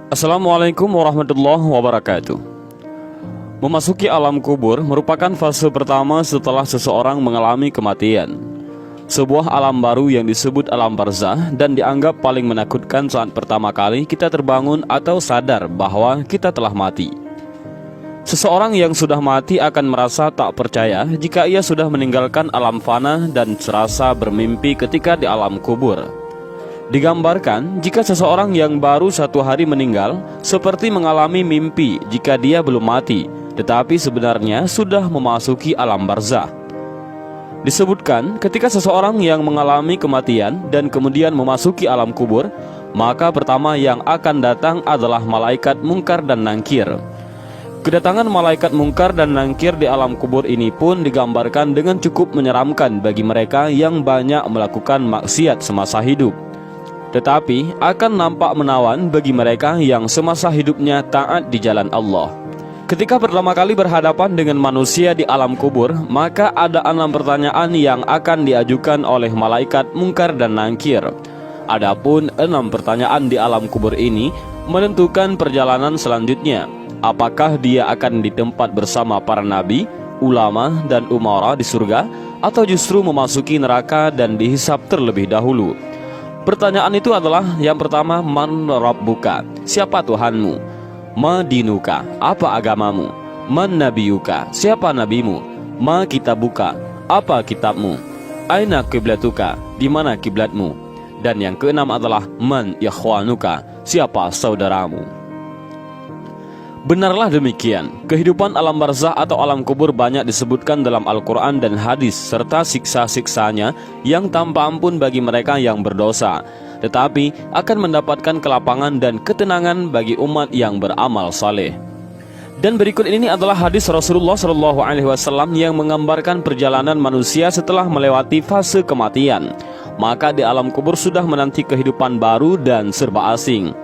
Assalamualaikum warahmatullahi wabarakatuh. Memasuki alam kubur merupakan fase pertama setelah seseorang mengalami kematian. Sebuah alam baru yang disebut alam barzah dan dianggap paling menakutkan saat pertama kali kita terbangun atau sadar bahwa kita telah mati. Seseorang yang sudah mati akan merasa tak percaya jika ia sudah meninggalkan alam fana dan serasa bermimpi ketika di alam kubur. Digambarkan jika seseorang yang baru satu hari meninggal seperti mengalami mimpi jika dia belum mati, tetapi sebenarnya sudah memasuki alam barzah. Disebutkan ketika seseorang yang mengalami kematian dan kemudian memasuki alam kubur, maka pertama yang akan datang adalah malaikat mungkar dan nangkir. Kedatangan malaikat mungkar dan nangkir di alam kubur ini pun digambarkan dengan cukup menyeramkan bagi mereka yang banyak melakukan maksiat semasa hidup. Tetapi akan nampak menawan bagi mereka yang semasa hidupnya taat di jalan Allah. Ketika pertama kali berhadapan dengan manusia di alam kubur, maka ada 6 pertanyaan yang akan diajukan oleh malaikat mungkar dan nangkir. Adapun 6 pertanyaan di alam kubur ini menentukan perjalanan selanjutnya. Apakah dia akan di tempat bersama para nabi, ulama, dan umara di surga, atau justru memasuki neraka dan dihisab terlebih dahulu? Pertanyaan itu adalah yang pertama, man rabbuka, siapa Tuhanmu? Ma dinuka, apa agamamu? Man nabiyuka, siapa nabimu? Ma kitabuka, apa kitabmu? Aina kiblatuka, di mana kiblatmu? Dan yang keenam adalah man ikhwanuka, siapa saudaramu? Benarlah demikian, kehidupan alam barzah atau alam kubur banyak disebutkan dalam Al-Quran dan hadis, serta siksa-siksanya yang tanpa ampun bagi mereka yang berdosa, tetapi akan mendapatkan kelapangan dan ketenangan bagi umat yang beramal saleh. Dan berikut ini adalah hadis Rasulullah SAW yang menggambarkan perjalanan manusia setelah melewati fase kematian. Maka di alam kubur sudah menanti kehidupan baru dan serba asing.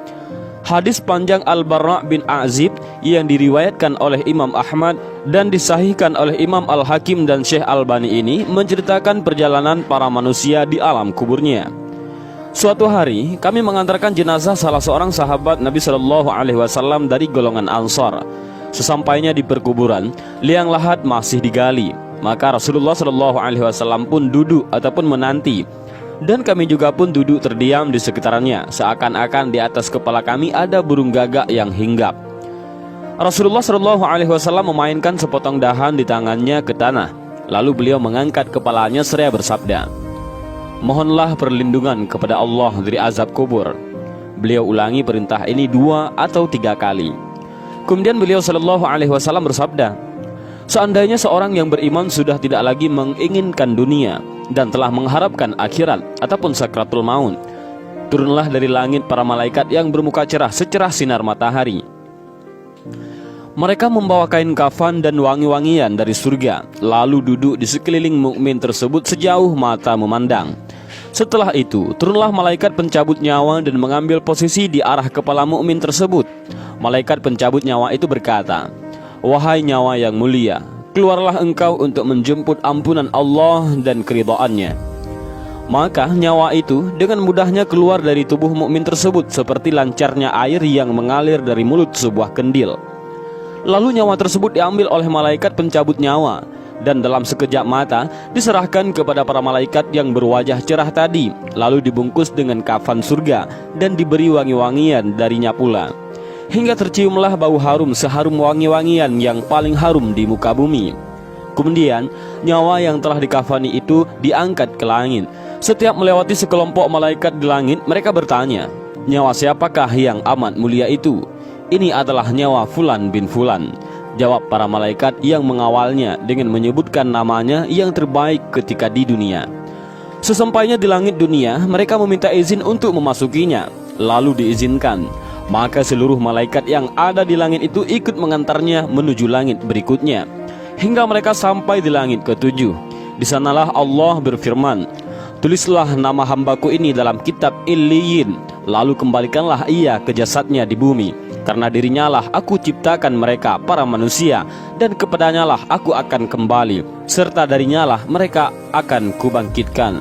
Hadis panjang Al-Barra' bin Azib yang diriwayatkan oleh Imam Ahmad dan disahihkan oleh Imam Al-Hakim dan Syekh Albani ini menceritakan perjalanan para manusia di alam kuburnya. Suatu hari kami mengantarkan jenazah salah seorang sahabat Nabi SAW dari golongan Ansar. Sesampainya di perkuburan, liang lahat masih digali. Maka Rasulullah SAW pun duduk ataupun menanti. Dan kami juga pun duduk terdiam di sekitarannya, seakan-akan di atas kepala kami ada burung gagak yang hinggap. Rasulullah SAW memainkan sepotong dahan di tangannya ke tanah. Lalu beliau mengangkat kepalanya seraya bersabda, "Mohonlah perlindungan kepada Allah dari azab kubur." Beliau ulangi perintah ini 2 atau 3 kali. Kemudian beliau SAW bersabda, "Seandainya seorang yang beriman sudah tidak lagi menginginkan dunia dan telah mengharapkan akhirat ataupun sakratul maut, turunlah dari langit para malaikat yang bermuka cerah secerah sinar matahari. Mereka membawa kain kafan dan wangi-wangian dari surga, lalu duduk di sekeliling mukmin tersebut sejauh mata memandang. Setelah itu, turunlah malaikat pencabut nyawa dan mengambil posisi di arah kepala mukmin tersebut. Malaikat pencabut nyawa itu berkata, 'Wahai nyawa yang mulia, keluarlah engkau untuk menjemput ampunan Allah dan keridhaannya.' Maka nyawa itu dengan mudahnya keluar dari tubuh mukmin tersebut seperti lancarnya air yang mengalir dari mulut sebuah kendil. Lalu nyawa tersebut diambil oleh malaikat pencabut nyawa dan dalam sekejap mata diserahkan kepada para malaikat yang berwajah cerah tadi, lalu dibungkus dengan kafan surga dan diberi wangi-wangian darinya pula, hingga terciumlah bau harum seharum wangi-wangian yang paling harum di muka bumi. Kemudian nyawa yang telah dikafani itu diangkat ke langit. Setiap melewati sekelompok malaikat di langit, mereka bertanya, 'Nyawa siapakah yang amat mulia itu?' 'Ini adalah nyawa Fulan bin Fulan,' jawab para malaikat yang mengawalnya dengan menyebutkan namanya yang terbaik ketika di dunia. Sesampainya di langit dunia, mereka meminta izin untuk memasukinya, lalu diizinkan. Maka seluruh malaikat yang ada di langit itu ikut mengantarnya menuju langit berikutnya, hingga mereka sampai di langit ke-7. Di sanalah Allah berfirman, 'Tulislah nama hambaku ini dalam kitab Illiyin, lalu kembalikanlah ia ke jasadnya di bumi, karena dirinya lah aku ciptakan mereka para manusia, dan kepadanya lah aku akan kembali, serta darinya lah mereka akan kubangkitkan.'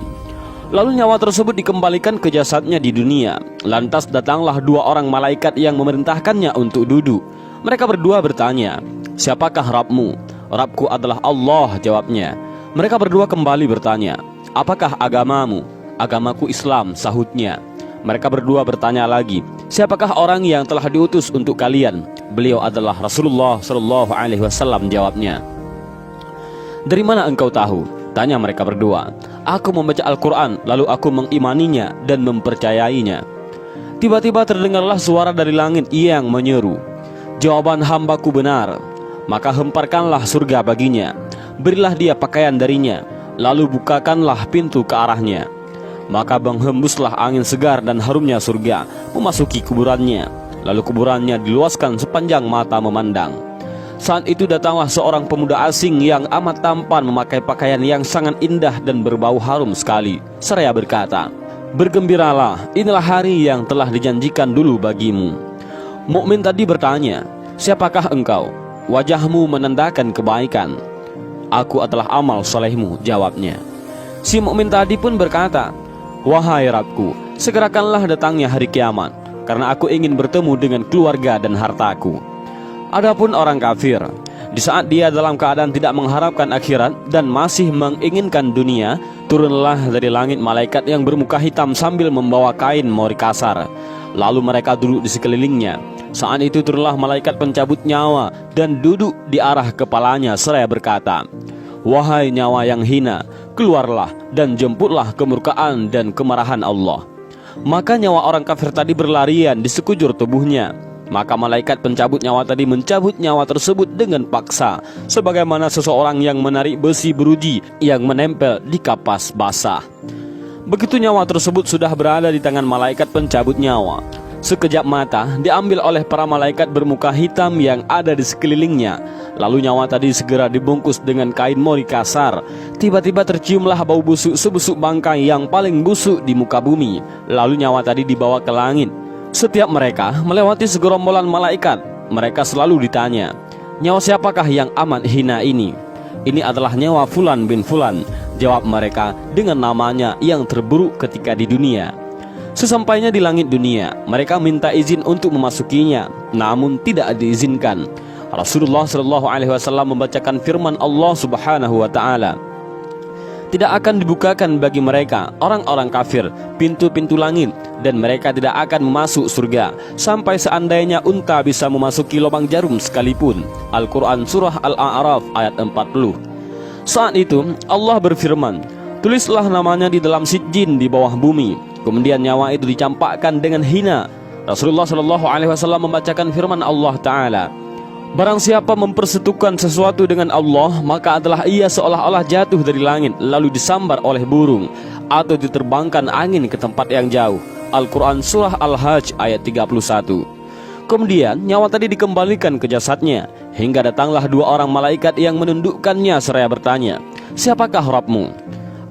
Lalu nyawa tersebut dikembalikan ke jasadnya di dunia. Lantas datanglah dua orang malaikat yang memerintahkannya untuk duduk. Mereka berdua bertanya, "Siapakah Rabbmu?" "Rabbku adalah Allah," jawabnya. Mereka berdua kembali bertanya, "Apakah agamamu?" "Agamaku Islam," sahutnya. Mereka berdua bertanya lagi, "Siapakah orang yang telah diutus untuk kalian?" "Beliau adalah Rasulullah SAW," jawabnya. "Dari mana engkau tahu?" tanya mereka berdua. "Aku membaca Al-Quran, lalu aku mengimaninya dan mempercayainya." Tiba-tiba terdengarlah suara dari langit yang menyeru, "Jawaban hambaku benar, maka hemparkanlah surga baginya, berilah dia pakaian darinya, lalu bukakanlah pintu ke arahnya." Maka menghembuslah angin segar dan harumnya surga memasuki kuburannya, lalu kuburannya diluaskan sepanjang mata memandang. Saat itu datanglah seorang pemuda asing yang amat tampan, memakai pakaian yang sangat indah dan berbau harum sekali, seraya berkata, "Bergembiralah, inilah hari yang telah dijanjikan dulu bagimu." Mukmin tadi bertanya, "Siapakah engkau?" "Wajahmu menandakan kebaikan." "Aku adalah amal solehmu," jawabnya. Si mukmin tadi pun berkata, "Wahai Rabbku, segerakanlah datangnya hari kiamat, karena aku ingin bertemu dengan keluarga dan hartaku." Adapun orang kafir, di saat dia dalam keadaan tidak mengharapkan akhirat dan masih menginginkan dunia, turunlah dari langit malaikat yang bermuka hitam sambil membawa kain mori kasar. Lalu mereka duduk di sekelilingnya. Saat itu turunlah malaikat pencabut nyawa dan duduk di arah kepalanya seraya berkata, "Wahai nyawa yang hina, keluarlah dan jemputlah kemurkaan dan kemarahan Allah." Maka nyawa orang kafir tadi berlarian di sekujur tubuhnya. Maka malaikat pencabut nyawa tadi mencabut nyawa tersebut dengan paksa, sebagaimana seseorang yang menarik besi beruji yang menempel di kapas basah. Begitu nyawa tersebut sudah berada di tangan malaikat pencabut nyawa, sekejap mata diambil oleh para malaikat bermuka hitam yang ada di sekelilingnya. Lalu nyawa tadi segera dibungkus dengan kain mori kasar. Tiba-tiba terciumlah bau busuk sebusuk bangkai yang paling busuk di muka bumi. Lalu nyawa tadi dibawa ke langit. Setiap mereka melewati segerombolan malaikat, mereka selalu ditanya, "Nyawa siapakah yang amat hina ini?" "Ini adalah nyawa Fulan bin Fulan," jawab mereka dengan namanya yang terburuk ketika di dunia. Sesampainya di langit dunia, mereka minta izin untuk memasukinya, namun tidak diizinkan. Rasulullah SAW membacakan firman Allah Subhanahu wa Ta'ala, "Tidak akan dibukakan bagi mereka, orang-orang kafir, pintu-pintu langit, dan mereka tidak akan masuk surga sampai seandainya unta bisa memasuki lubang jarum sekalipun." Al-Quran Surah Al-A'raf ayat 40. Saat itu Allah berfirman, "Tulislah namanya di dalam sijjin di bawah bumi." Kemudian nyawa itu dicampakkan dengan hina. Rasulullah SAW membacakan firman Allah Ta'ala, "Barang siapa mempersekutukan sesuatu dengan Allah, maka adalah ia seolah-olah jatuh dari langit lalu disambar oleh burung atau diterbangkan angin ke tempat yang jauh." Al-Quran Surah Al-Hajj ayat 31. Kemudian nyawa tadi dikembalikan ke jasadnya, hingga datanglah dua orang malaikat yang menundukkannya seraya bertanya, "Siapakah Rabbmu?"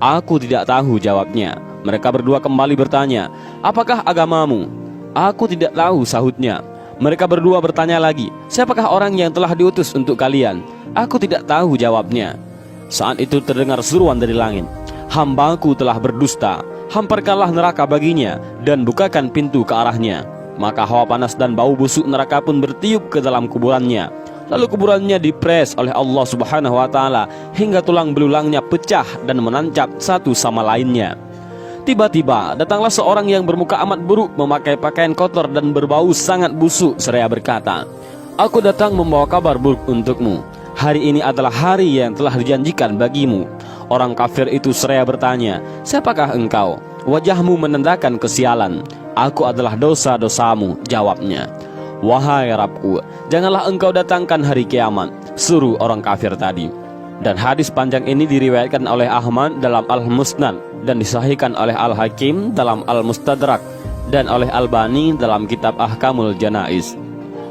"Aku tidak tahu," jawabnya. Mereka berdua kembali bertanya, "Apakah agamamu?" "Aku tidak tahu," sahutnya. Mereka berdua bertanya lagi, "Siapakah orang yang telah diutus untuk kalian?" "Aku tidak tahu," jawabnya. Saat itu terdengar seruan dari langit, "Hambaku telah berdusta, hamparkanlah neraka baginya dan bukakan pintu ke arahnya." Maka hawa panas dan bau busuk neraka pun bertiup ke dalam kuburannya. Lalu kuburannya dipres oleh Allah Subhanahu wa Ta'ala hingga tulang belulangnya pecah dan menancap satu sama lainnya. Tiba-tiba datanglah seorang yang bermuka amat buruk, memakai pakaian kotor dan berbau sangat busuk, seraya berkata, "Aku datang membawa kabar buruk untukmu. Hari ini adalah hari yang telah dijanjikan bagimu." Orang kafir itu seraya bertanya, "Siapakah engkau?" "Wajahmu menandakan kesialan." "Aku adalah dosa-dosamu," jawabnya. "Wahai Rabbku, janganlah engkau datangkan hari kiamat," suruh orang kafir tadi. Dan hadis panjang ini diriwayatkan oleh Ahmad dalam Al-Musnad dan disahihkan oleh Al-Hakim dalam Al-Mustadrak dan oleh Albani dalam kitab Ahkamul Janaiz.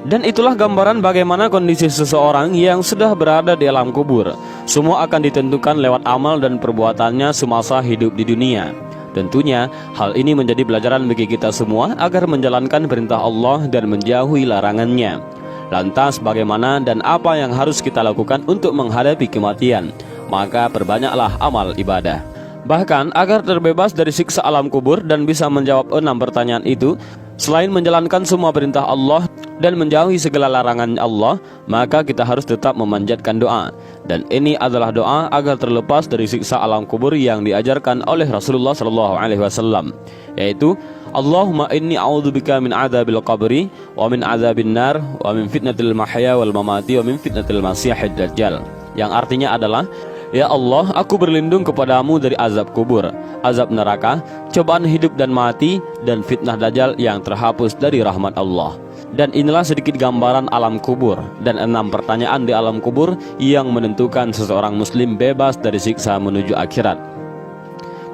Dan itulah gambaran bagaimana kondisi seseorang yang sudah berada di alam kubur. Semua akan ditentukan lewat amal dan perbuatannya semasa hidup di dunia. Tentunya hal ini menjadi pelajaran bagi kita semua agar menjalankan perintah Allah dan menjauhi larangannya. Lantas bagaimana dan apa yang harus kita lakukan untuk menghadapi kematian? Maka perbanyaklah amal ibadah. Bahkan agar terbebas dari siksa alam kubur dan bisa menjawab 6 pertanyaan itu, selain menjalankan semua perintah Allah dan menjauhi segala larangan Allah, maka kita harus tetap memanjatkan doa. Dan ini adalah doa agar terlepas dari siksa alam kubur yang diajarkan oleh Rasulullah SAW, yaitu Allahumma inni a'udzubika min adzabil qabri wa min adzabin nar wa min fitnatil mahya wal mamati wa min fitnatil masiihid dajjal. Yang artinya adalah, ya Allah, aku berlindung kepadamu dari azab kubur, azab neraka, cobaan hidup dan mati, dan fitnah dajjal yang terhapus dari rahmat Allah. Dan inilah sedikit gambaran alam kubur dan 6 pertanyaan di alam kubur yang menentukan seseorang muslim bebas dari siksa menuju akhirat.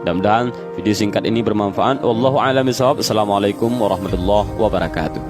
Mudah-mudahan video singkat ini bermanfaat. Wallahu a'lam bishawab. Assalamualaikum warahmatullahi wabarakatuh.